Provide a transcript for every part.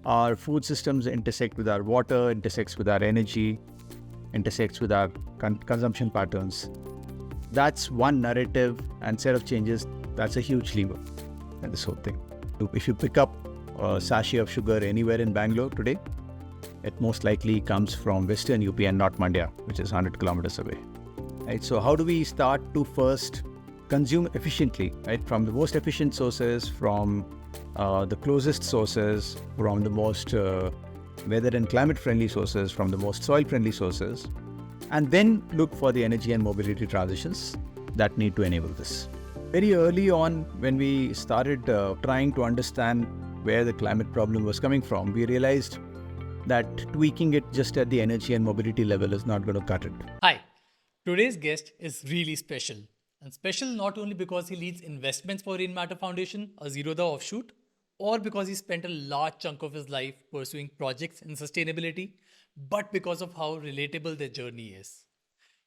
Our food systems intersect with our water, intersects with our energy, intersects with our consumption patterns. That's one narrative and set of changes. That's a huge lever in this whole thing. If you pick up a sachet of sugar anywhere in Bangalore today, it most likely comes from Western UP and not Mandya, which is 100 kilometers away. Right? So how do we start to first consume efficiently, right? From the most efficient sources, from the closest sources, from the most weather and climate friendly sources, from the most soil friendly sources, and then look for the energy and mobility transitions that need to enable this. Very early on, when we started trying to understand where the climate problem was coming from, we realized that tweaking it just at the energy and mobility level is not going to cut it. Hi, today's guest is really special. And special not only because he leads investments for Rainmatter Foundation, a Zerodha offshoot, or because he spent a large chunk of his life pursuing projects in sustainability, but because of how relatable their journey is.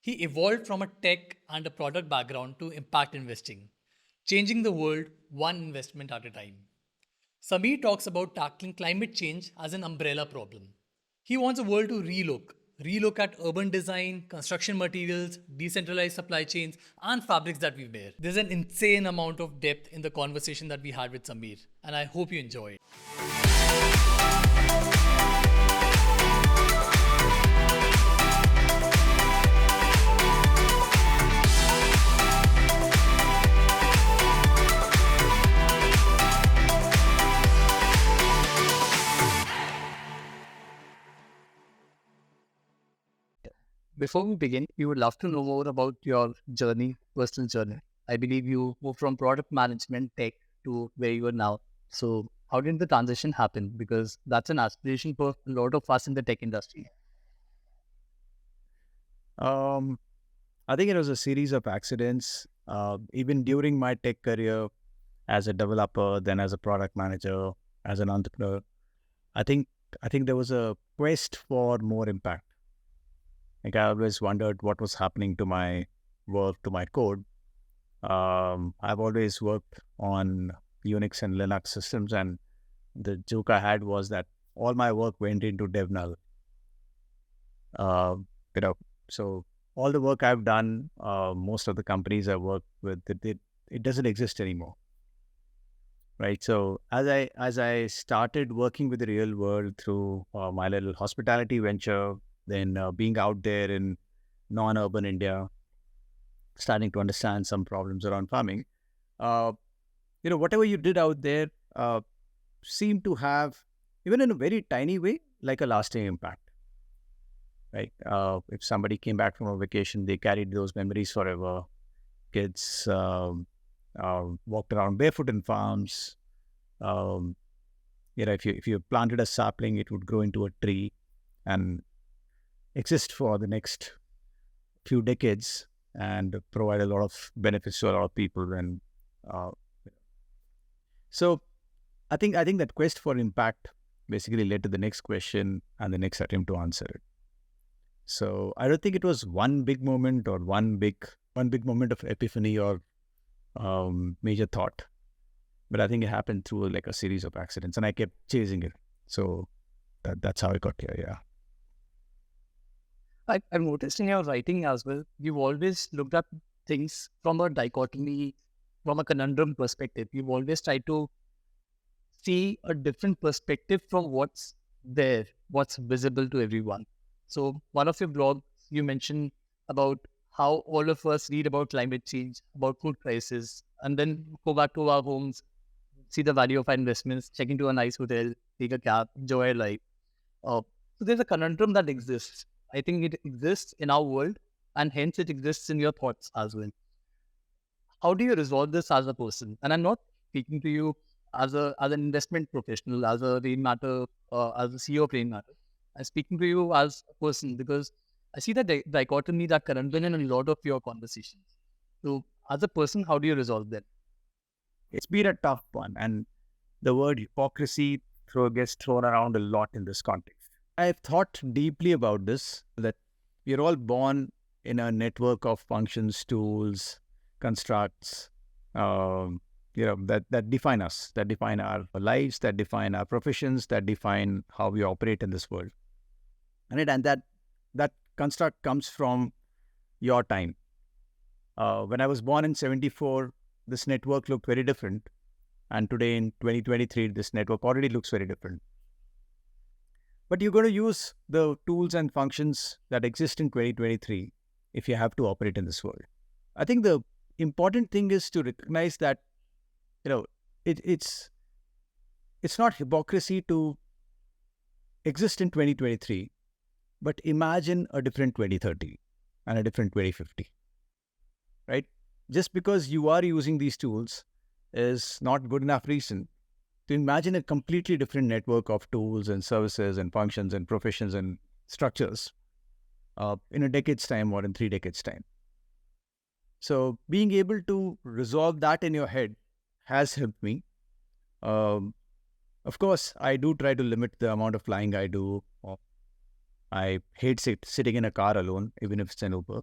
He evolved from a tech and a product background to impact investing, changing the world one investment at a time. Sameer talks about tackling climate change as an umbrella problem. He wants the world to relook at urban design, construction materials, decentralized supply chains, and fabrics that we wear. There's an insane amount of depth in the conversation that we had with Sameer, and I hope you enjoy it. Before we begin, we would love to know more about your journey, personal journey. I believe you moved from product management tech to where you are now. So, how did the transition happen? Because that's an aspiration for a lot of us in the tech industry. Um, I think it was a series of accidents. Even during my tech career, as a developer, then as a product manager, as an entrepreneur, I think there was a quest for more impact. Like I always wondered what was happening to my work, to my code. I've always worked on Unix and Linux systems, and the joke I had was that all my work went into dev null. Uh, you know, so all the work I've done, most of the companies I work with, it doesn't exist anymore, right? So as I started working with the real world through my little hospitality venture, then being out there in non-urban India, starting to understand some problems around farming, whatever you did out there seemed to have, even in a very tiny way, like a lasting impact. Right? If somebody came back from a vacation, they carried those memories forever. Kids walked around barefoot in farms. If you planted a sapling, it would grow into a tree and exist for the next few decades and provide a lot of benefits to a lot of people. And so I think that quest for impact basically led to the next question and the next attempt to answer it. So I don't think it was one big moment or one big moment of epiphany or major thought, but I think it happened through like a series of accidents, and I kept chasing it. So that's how I got here. Yeah. I've noticed in your writing as well, you've always looked at things from a dichotomy, from a conundrum perspective. You've always tried to see a different perspective from what's there, what's visible to everyone. So one of your blogs, you mentioned about how all of us read about climate change, about food prices, and then go back to our homes, see the value of our investments, check into a nice hotel, take a cab, enjoy our life. So there's a conundrum that exists. I think it exists in our world, and hence it exists in your thoughts as well. How do you resolve this as a person? And I'm not speaking to you as an investment professional, as a Rainmatter, as a CEO of Rainmatter. I'm speaking to you as a person because I see that dichotomy, that conundrum in a lot of your conversations. So as a person, how do you resolve that? It's been a tough one, and the word hypocrisy gets thrown around a lot in this context. I've thought deeply about this, that we're all born in a network of functions, tools, constructs, that define us, that define our lives, that define our professions, that define how we operate in this world. And that construct comes from your time. When I was born in 74, this network looked very different. And today in 2023, this network already looks very different. But you're going to use the tools and functions that exist in 2023 if you have to operate in this world. I think the important thing is to recognize that, it's not hypocrisy to exist in 2023, but imagine a different 2030 and a different 2050, right? Just because you are using these tools is not good enough reason to imagine a completely different network of tools and services and functions and professions and structures in a decade's time or in 3 decades' time. So being able to resolve that in your head has helped me. Of course, I do try to limit the amount of flying I do. I hate sitting in a car alone, even if it's an Uber.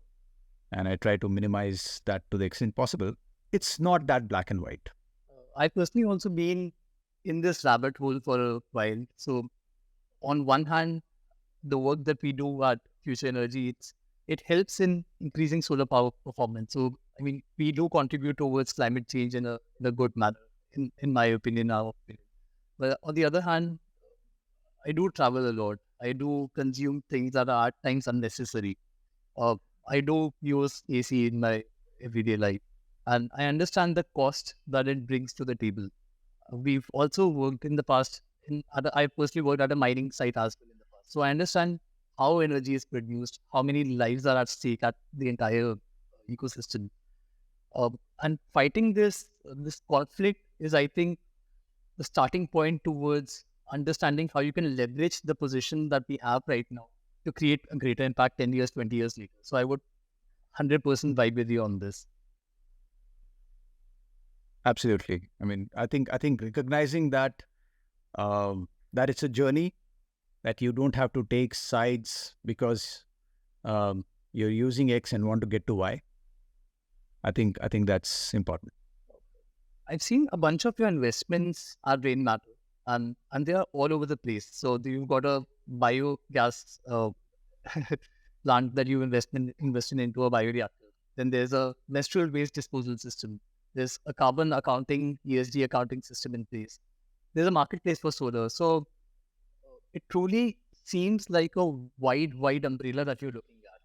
And I try to minimize that to the extent possible. It's not that black and white. I personally also been in this rabbit hole for a while. So on one hand, the work that we do at Future Energy, it helps in increasing solar power performance. So, I mean, we do contribute towards climate change in a good manner, in my opinion, our opinion. But on the other hand, I do travel a lot. I do consume things that are at times unnecessary. I do use AC in my everyday life. And I understand the cost that it brings to the table. We've also worked in the past, I personally worked at a mining site as well in the past. So I understand how energy is produced, how many lives are at stake at the entire ecosystem. And fighting this conflict is, I think, the starting point towards understanding how you can leverage the position that we have right now to create a greater impact 10 years, 20 years later. So I would 100% vibe with you on this. Absolutely. I mean, I think recognizing that that it's a journey, that you don't have to take sides because you're using X and want to get to Y. I think that's important. I've seen a bunch of your investments at Rainmatter, and they are all over the place. So you've got a biogas plant that you invested into a bioreactor. Then there's a menstrual waste disposal system. There's a carbon accounting, ESG accounting system in place. There's a marketplace for solar. So it truly seems like a wide umbrella that you're looking at.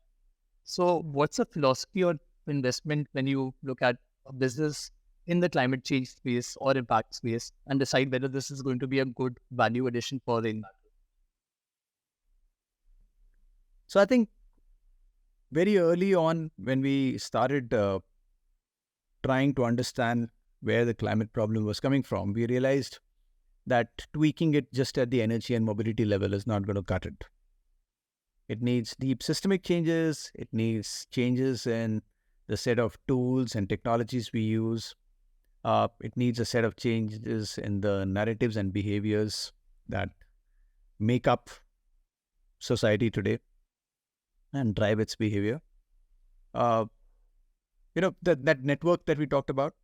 So what's the philosophy or investment when you look at a business in the climate change space or impact space and decide whether this is going to be a good value addition for the investor? So I think very early on when we started trying to understand where the climate problem was coming from, we realized that tweaking it just at the energy and mobility level is not going to cut it. It needs deep systemic changes. It needs changes in the set of tools and technologies we use. It needs a set of changes in the narratives and behaviors that make up society today and drive its behavior. That network that we talked about,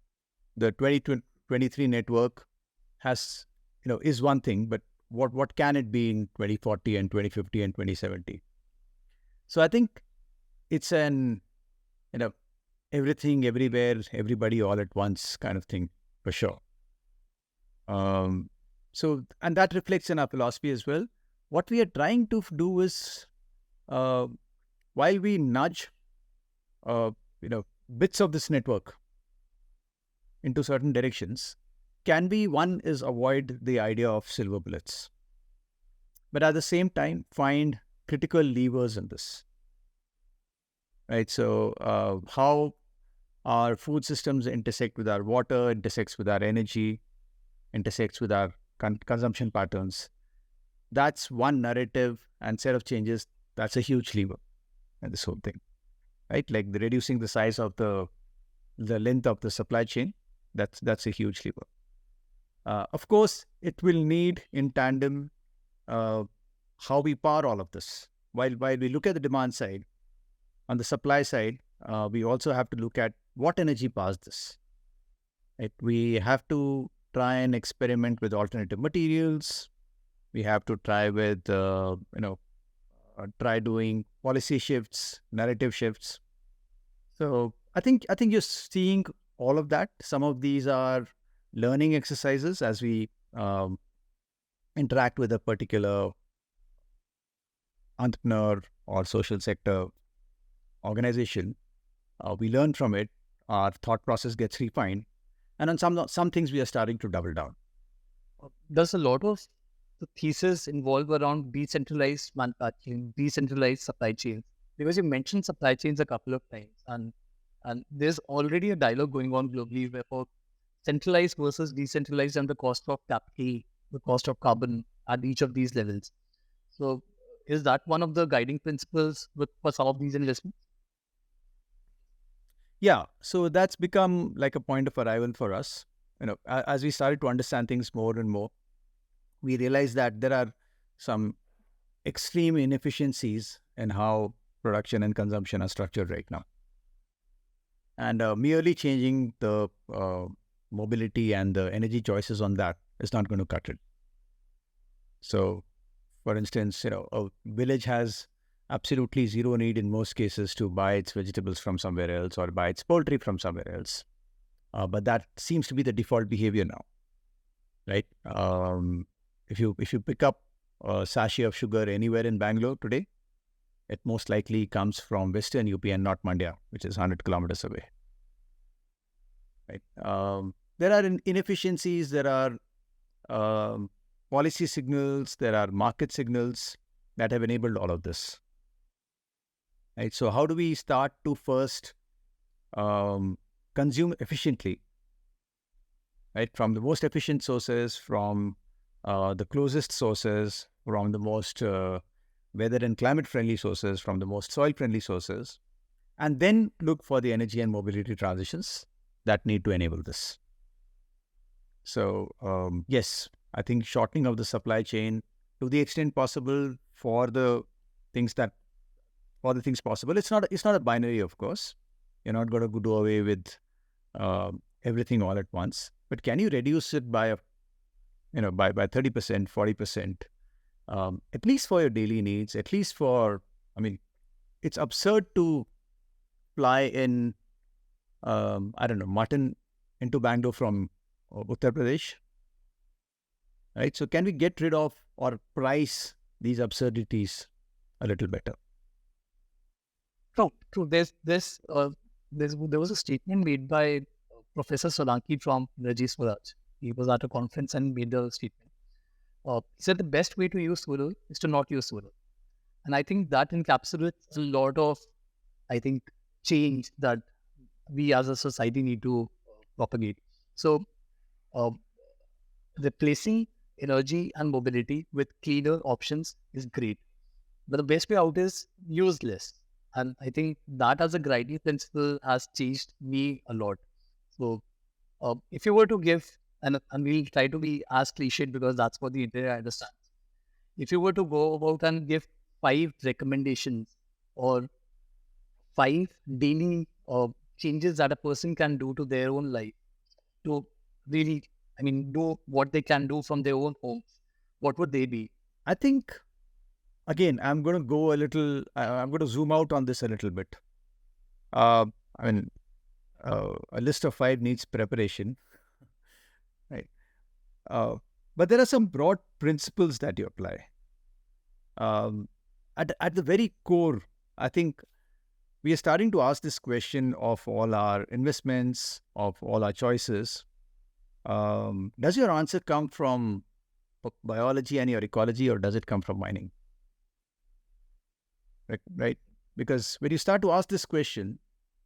the 2023 network has, is one thing, but what can it be in 2040 and 2050 and 2070? So I think it's an, everything, everywhere, everybody all at once kind of thing, for sure. And that reflects in our philosophy as well. What we are trying to do is, while we nudge, bits of this network into certain directions, one is avoid the idea of silver bullets, but at the same time find critical levers in this, right? So how our food systems intersect with our water, intersects with our energy, intersects with our consumption patterns. That's one narrative and set of changes. That's a huge lever in this whole thing, right? Like reducing the size of the length of the supply chain. That's a huge lever. Of course, it will need in tandem how we power all of this. While we look at the demand side, on the supply side, we also have to look at what energy powers this. Right? We have to try and experiment with alternative materials. We have to try with, try doing policy shifts, narrative shifts. So I think you're seeing all of that. Some of these are learning exercises as we um, interact with a particular entrepreneur or social sector organization. We learn from it. Our thought process gets refined, and on some things we are starting to double down. Does a lot of the thesis involve around decentralized manufacturing, decentralized supply chains? Because you mentioned supply chains a couple of times, and there's already a dialogue going on globally where for centralized versus decentralized and the cost of capital, the cost of carbon at each of these levels. So, is that one of the guiding principles for some of these investments? Yeah, so that's become like a point of arrival for us. As we started to understand things more and more, we realized that there are some extreme inefficiencies in how production and consumption are structured right now. And merely changing the mobility and the energy choices on that is not going to cut it. So, for instance, a village has absolutely zero need in most cases to buy its vegetables from somewhere else or buy its poultry from somewhere else. But that seems to be the default behavior now, right? If you pick up a sachet of sugar anywhere in Bangalore today, it most likely comes from Western UP and not Mandya, which is 100 kilometers away. Right? There are inefficiencies. There are policy signals. There are market signals that have enabled all of this. Right? So how do we start to first consume efficiently? Right? From the most efficient sources, from the closest sources, from the most weather and climate friendly sources, from the most soil friendly sources, and then look for the energy and mobility transitions that need to enable this. So yes, I think shortening of the supply chain to the extent possible for the things possible. It's not a binary, of course. You're not going to do away with everything all at once, but can you reduce it by 30%, 40%, at least for your daily needs, at least for, it's absurd to fly in, mutton into Bangalore from Uttar Pradesh, right? So can we get rid of or price these absurdities a little better? True. There was a statement made by Professor Solanki from Regenerative. He was at a conference and made a statement. He said the best way to use solar is to not use solar. And I think that encapsulates a lot of, change that we as a society need to propagate. So, uh, replacing energy and mobility with cleaner options is great. But the best way out is use less. And I think that as a guiding principle has changed me a lot. So, if you were to give, and we'll try to be as cliched because that's what the internet understands. If you were to go about and give 5 recommendations or 5 daily changes that a person can do to their own life to really, do what they can do from their own homes, what would they be? I think, again, I'm going to go a little, I'm going to zoom out on this a little bit. Uh, I mean, a list of 5 needs preparation, right? But there are some broad principles that you apply. At the very core, I think we are starting to ask this question of all our investments, of all our choices. Does your answer come from biology and your ecology, or does it come from mining? Right? Because when you start to ask this question,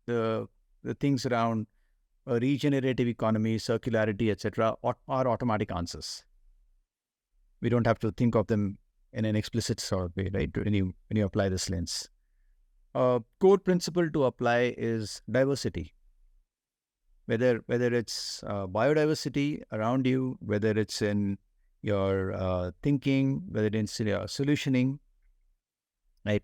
the things around a regenerative economy, circularity, etc., are automatic answers. We don't have to think of them in an explicit sort of way, right? When you apply this lens, core principle to apply is diversity. Whether it's biodiversity around you, whether it's in your thinking, whether it's in your solutioning, right?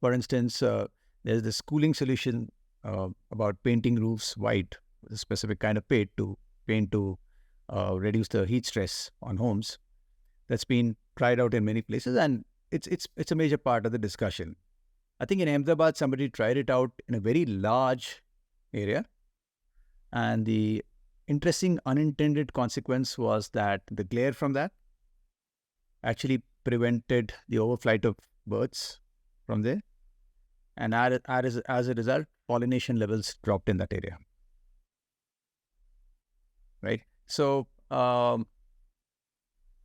For instance, there's this cooling solution about painting roofs white with a specific kind of paint to paint to reduce the heat stress on homes. That's been tried out in many places, and it's a major part of the discussion. I think in Ahmedabad, somebody tried it out in a very large area, and the interesting unintended consequence was that the glare from that actually prevented the overflight of birds from there, and as a result, pollination levels dropped in that area. Right? So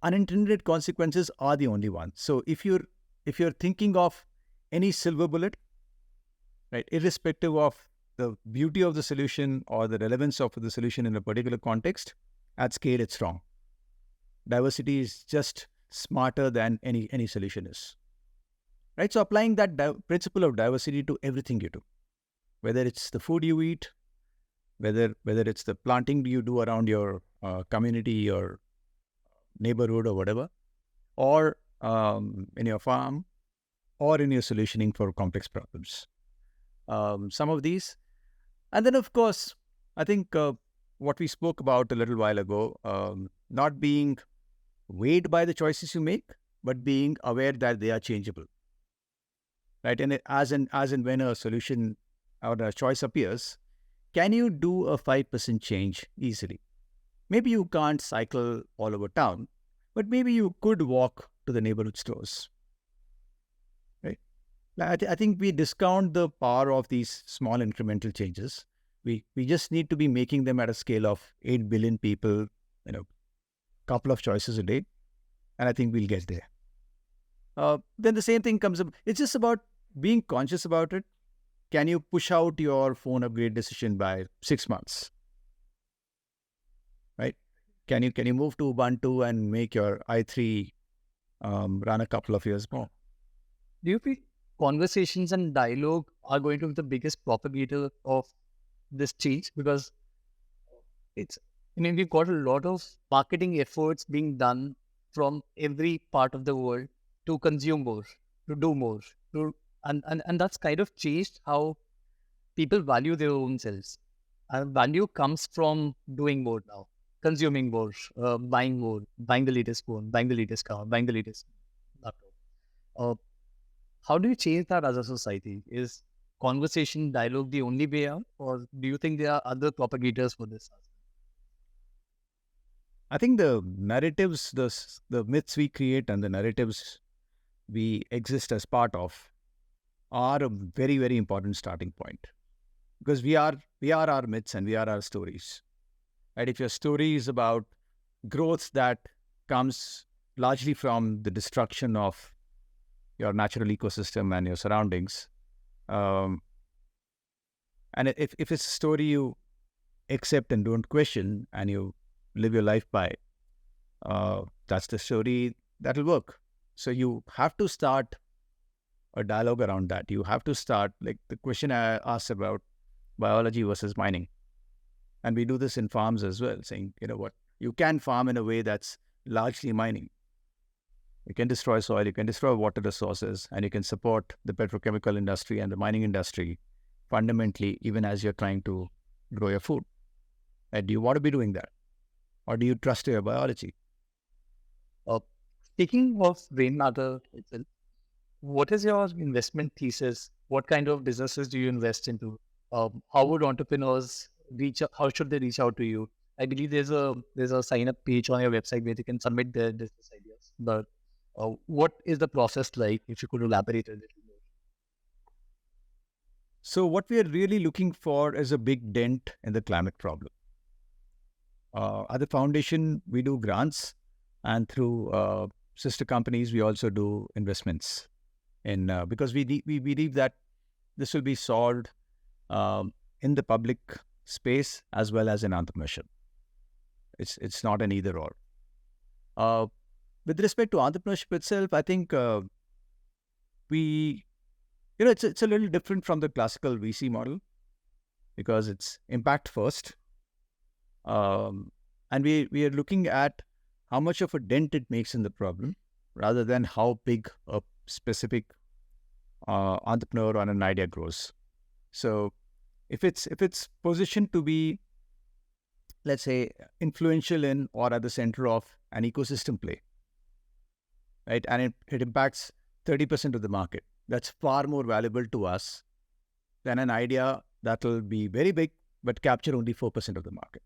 unintended consequences are the only ones. So if you're thinking of any silver bullet, right, irrespective of the beauty of the solution or the relevance of the solution in a particular context, at scale it's wrong. Diversity is just smarter than any solution is. Right? So applying that principle of diversity to everything you do, whether it's the food you eat, whether it's the planting you do around your community or neighborhood or whatever, or in your farm, or in your solutioning for complex problems. Some of these. And then, of course, I think what we spoke about a little while ago, not being weighed by the choices you make, but being aware that they are changeable. Right? And as and when a solution or a choice appears, can you do a 5% change easily? Maybe you can't cycle all over town, but maybe you could walk to the neighborhood stores. Right? I think we discount the power of these small incremental changes. We just need to be making them at a scale of 8 billion people, couple of choices a day, and I think we'll get there. Then the same thing comes up. It's just about being conscious about it. Can you push out your phone upgrade decision by 6 months? Right? Can you move to Ubuntu and make your i3 run a couple of years more? Do you think conversations and dialogue are going to be the biggest propagator of this change? Because we've got a lot of marketing efforts being done from every part of the world to consume more, to do more, and that's kind of changed how people value their own selves. And value comes from doing more now, consuming more, buying more, buying the latest phone, buying the latest car, buying the latest laptop. How do you change that as a society? Is conversation, dialogue the only way out, or do you think there are other propagators for this? I think the narratives, the myths we create and the narratives we exist as part of are a very, very important starting point, because we are our myths and we are our stories. Right? If your story is about growth that comes largely from the destruction of your natural ecosystem and your surroundings, and if it's a story you accept and don't question and you live your life by, that's the story that will work. So you have to start a dialogue around that. You have to start, like the question I asked about biology versus mining. And we do this in farms as well, saying, you can farm in a way that's largely mining. You can destroy soil, you can destroy water resources, and you can support the petrochemical industry and the mining industry fundamentally, even as you're trying to grow your food. And do you want to be doing that? Or do you trust your biology? Speaking of Rainmatter itself, what is your investment thesis? What kind of businesses do you invest into? How would entrepreneurs how should they reach out to you? I believe there's a sign up page on your website where they can submit their business ideas. But what is the process like? If you could elaborate a little more. So what we are really looking for is a big dent in the climate problem. At the foundation, we do grants, and through sister companies, we also do investments. Because we believe that this will be solved in the public space as well as in entrepreneurship. It's not an either or. With respect to entrepreneurship itself, I think it's a little different from the classical VC model, because it's impact first, and we are looking at how much of a dent it makes in the problem, rather than how big a specific entrepreneur or an idea grows. So if it's positioned to be let's say, influential in or at the center of an ecosystem play, right? And it impacts 30% of the market. That's far more valuable to us than an idea that will be very big but capture only 4% of the market.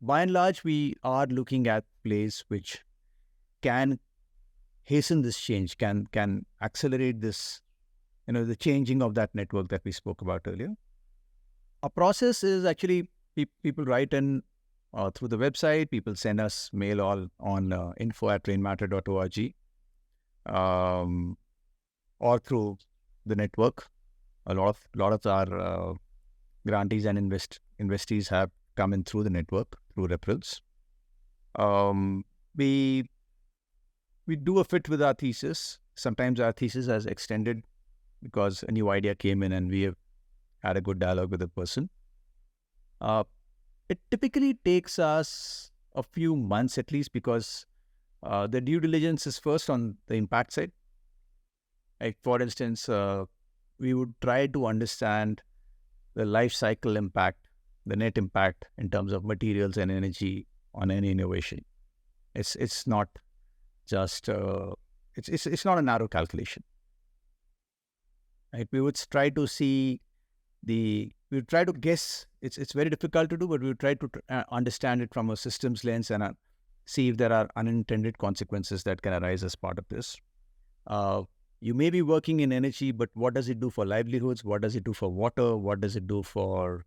By and large, we are looking at plays which can hasten this change, can accelerate this, the changing of that network that we spoke about earlier. Our process is actually people write in through the website, people send us mail all on info@rainmatter.org, or through the network. A lot of our grantees and investees have come in through the network, through referrals. We do a fit with our thesis. Sometimes our thesis has extended because a new idea came in and we have had a good dialogue with the person. It typically takes us a few months at least because the due diligence is first on the impact side. Like for instance, we would try to understand the life cycle impact, the net impact in terms of materials and energy on any innovation. It's not just it's not a narrow calculation. Right? We would try to see we would try to guess. It's very difficult to do, but we would try to understand it from a systems lens and see if there are unintended consequences that can arise as part of this. You may be working in energy, but what does it do for livelihoods? What does it do for water? What does it do for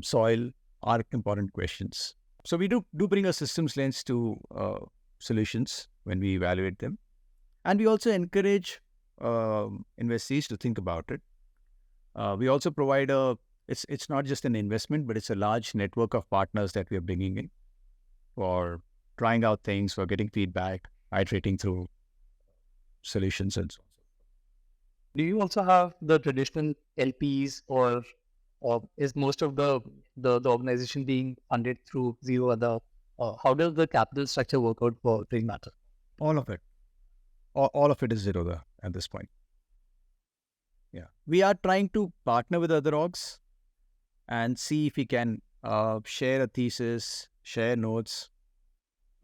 soil? Are important questions. So we do bring a systems lens to solutions when we evaluate them. And we also encourage investees to think about it. We also provide it's not just an investment, but it's a large network of partners that we are bringing in for trying out things, for getting feedback, iterating through solutions and so on. Do you also have the traditional LPs or is most of the organization being funded through Zerodha? How does the capital structure work out for Rainmatter? All of it. All of it is Zerodha at this point. Yeah. We are trying to partner with other orgs and see if we can share a thesis, share notes.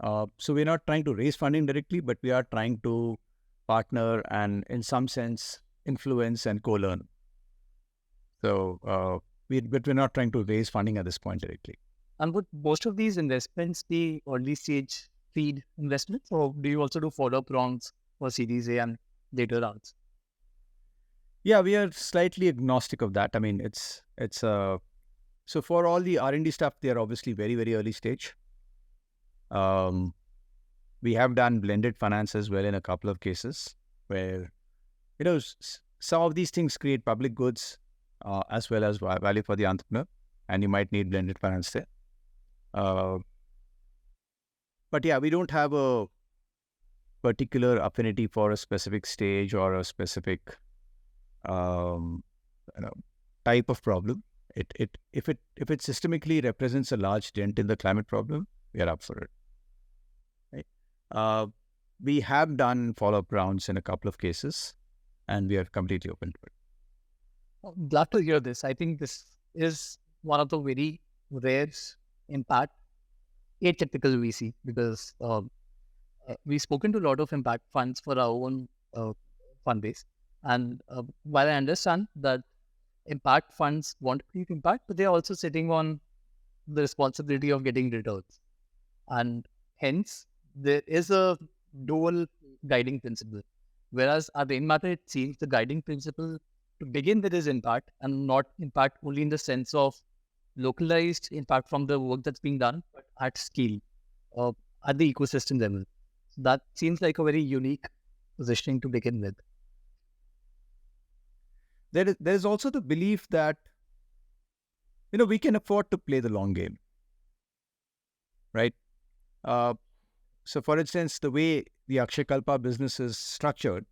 So we're not trying to raise funding directly, but we are trying to partner and in some sense influence and co-learn. So but we're not trying to raise funding at this point directly. And would most of these investments be early stage seed investments, or do you also do follow-up rounds for Series A and later rounds? Yeah, we are slightly agnostic of that. I mean, it's so for all the R&D stuff, they are obviously very, very early stage. We have done blended finance as well in a couple of cases where, some of these things create public goods as well as value for the entrepreneur, and you might need blended finance there. But yeah, we don't have a particular affinity for a specific stage or a specific type of problem. If it systemically represents a large dent in the climate problem, we are up for it. Right? We have done follow-up rounds in a couple of cases, and we are completely open to it. Glad to hear this. I think this is one of the very rare impact atypical VC because we've spoken to a lot of impact funds for our own fund base. And while I understand that impact funds want to create impact, but they're also sitting on the responsibility of getting returns. And hence, there is a dual guiding principle. Whereas at Rainmatter, it seems the guiding principle to begin with is impact, and not impact only in the sense of localized impact from the work that's being done, but at scale, at the ecosystem level. So that seems like a very unique positioning to begin with. There is also the belief that, we can afford to play the long game, right? So for instance, the way the Akshay Kalpa business is structured,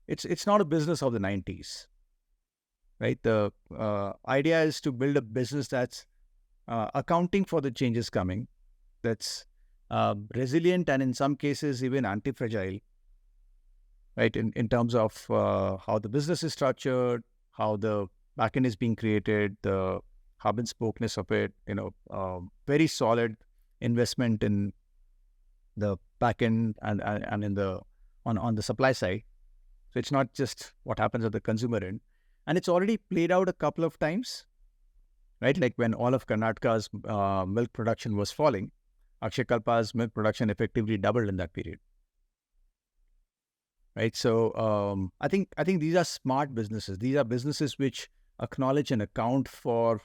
it's not a business of the 90s, right? The idea is to build a business that's accounting for the changes coming, that's resilient and in some cases even anti-fragile, right? In terms of how the business is structured, how the backend is being created, the hub and spokeness of it, very solid investment in the back end and in the on the supply side. So it's not just what happens at the consumer end. And it's already played out a couple of times, right? Like when all of Karnataka's milk production was falling, Akshay Kalpa's milk production effectively doubled in that period, right? So I think these are smart businesses. These are businesses which acknowledge and account for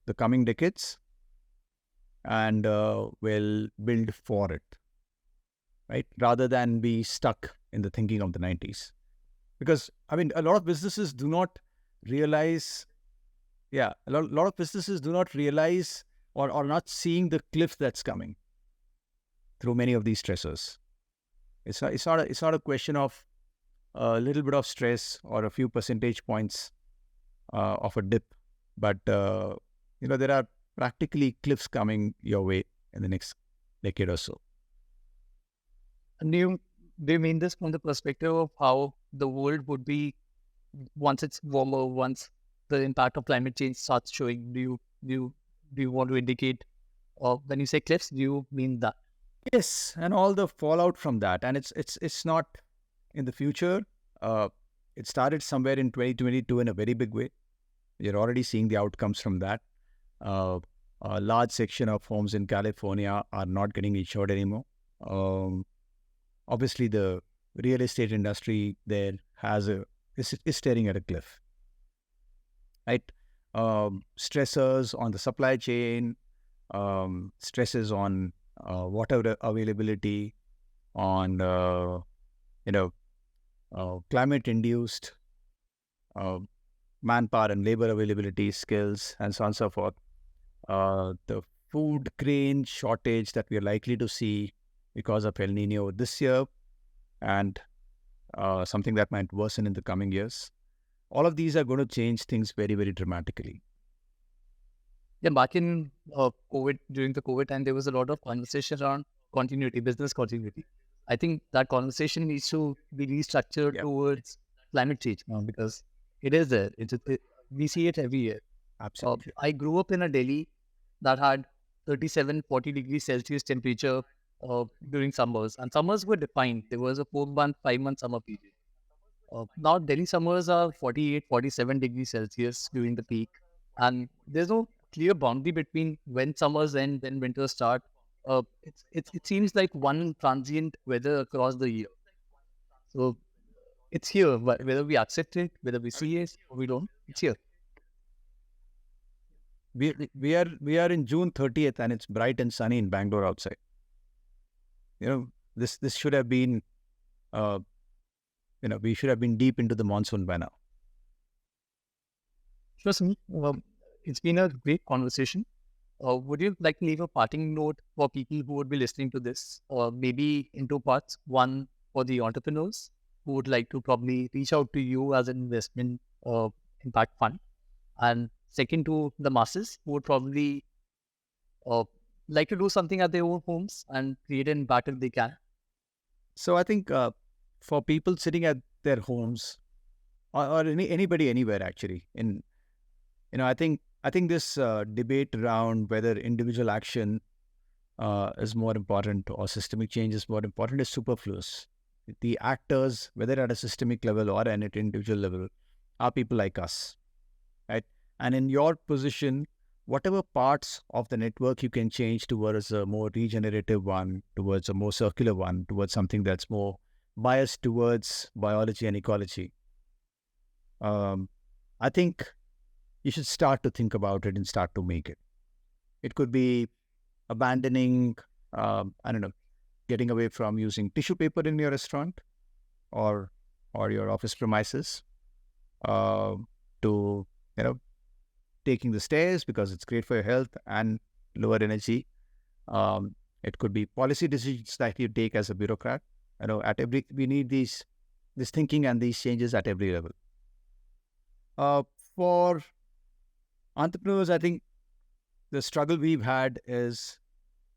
the coming decades and will build for it, right? Rather than be stuck in the thinking of the 90s. Because, I mean, a lot of businesses do not realize, a lot of businesses do not realize or are not seeing the cliff that's coming through many of these stressors. It's not a question of a little bit of stress or a few percentage points of a dip, but there are practically cliffs coming your way in the next decade or so. And do you mean this from the perspective of how the world would be once it's warmer, once the impact of climate change starts showing? Do you want to indicate, or when you say cliffs, do you mean that? Yes, and all the fallout from that, and it's not in the future. It started somewhere in 2022 in a very big way. You're already seeing the outcomes from that. A large section of homes in California are not getting insured anymore. Obviously, the real estate industry there is staring at a cliff, right? Stressors on the supply chain, stresses on water availability, on climate-induced manpower and labor availability, skills, and so on and so forth. The food grain shortage that we are likely to see because of El Nino this year, and something that might worsen in the coming years. All of these are going to change things very, very dramatically. Yeah, back in COVID, during the COVID time, there was a lot of conversation around continuity, business continuity. I think that conversation needs to be restructured towards climate change now, because it is there. We see it every year. Absolutely. I grew up in a Delhi that had 37, 40 degrees Celsius temperature during summers, and summers were defined. There was a 4-month, 5-month summer period. Now Delhi summers are 48, 47 degrees Celsius during the peak, and there's no clear boundary between when summers end, when winters start. It seems like one transient weather across the year. So it's here, whether we accept it, whether we see it or we don't, it's here. We are in June 30th and it's bright and sunny in Bangalore outside. This should have been, we should have been deep into the monsoon by now. Sure, Sameer. It's been a great conversation. Would you like to leave a parting note for people who would be listening to this, or maybe in two parts? One for the entrepreneurs who would like to probably reach out to you as an investment impact fund, and second to the masses who would probably like to do something at their own homes and create an impact if they can. So I think for people sitting at their homes, or anybody anywhere actually, I think this debate around whether individual action is more important or systemic change is more important is superfluous. The actors, whether at a systemic level or at an individual level, are people like us, right? And in your position, whatever parts of the network you can change towards a more regenerative one, towards a more circular one, towards something that's more biased towards biology and ecology, I think you should start to think about it and start to make it. It could be abandoning, getting away from using tissue paper in your restaurant or your office premises, to, taking the stairs because it's great for your health and lower energy. It could be policy decisions that you take as a bureaucrat. We need this thinking and these changes at every level. For entrepreneurs, I think the struggle we've had is,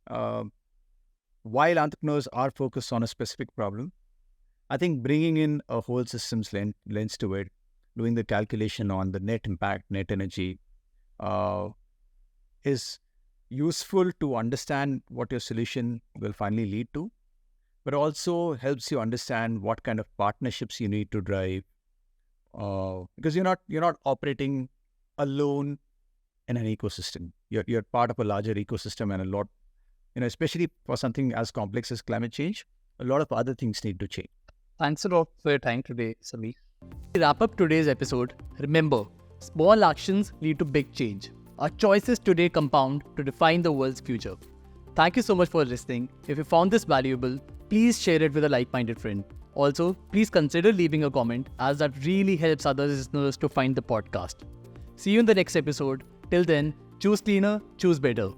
while entrepreneurs are focused on a specific problem, I think bringing in a whole systems lens to it, doing the calculation on the net impact, net energy, is useful to understand what your solution will finally lead to, but also helps you understand what kind of partnerships you need to drive, because you're not operating alone in an ecosystem. You're part of a larger ecosystem, and a lot, especially for something as complex as climate change, a lot of other things need to change. Thanks a lot for your time today, Sameer. To wrap up today's episode, remember, small actions lead to big change. Our choices today compound to define the world's future. Thank you so much for listening. If you found this valuable, please share it with a like-minded friend. Also, please consider leaving a comment, as that really helps other listeners to find the podcast. See you in the next episode. Till then, choose cleaner, choose better.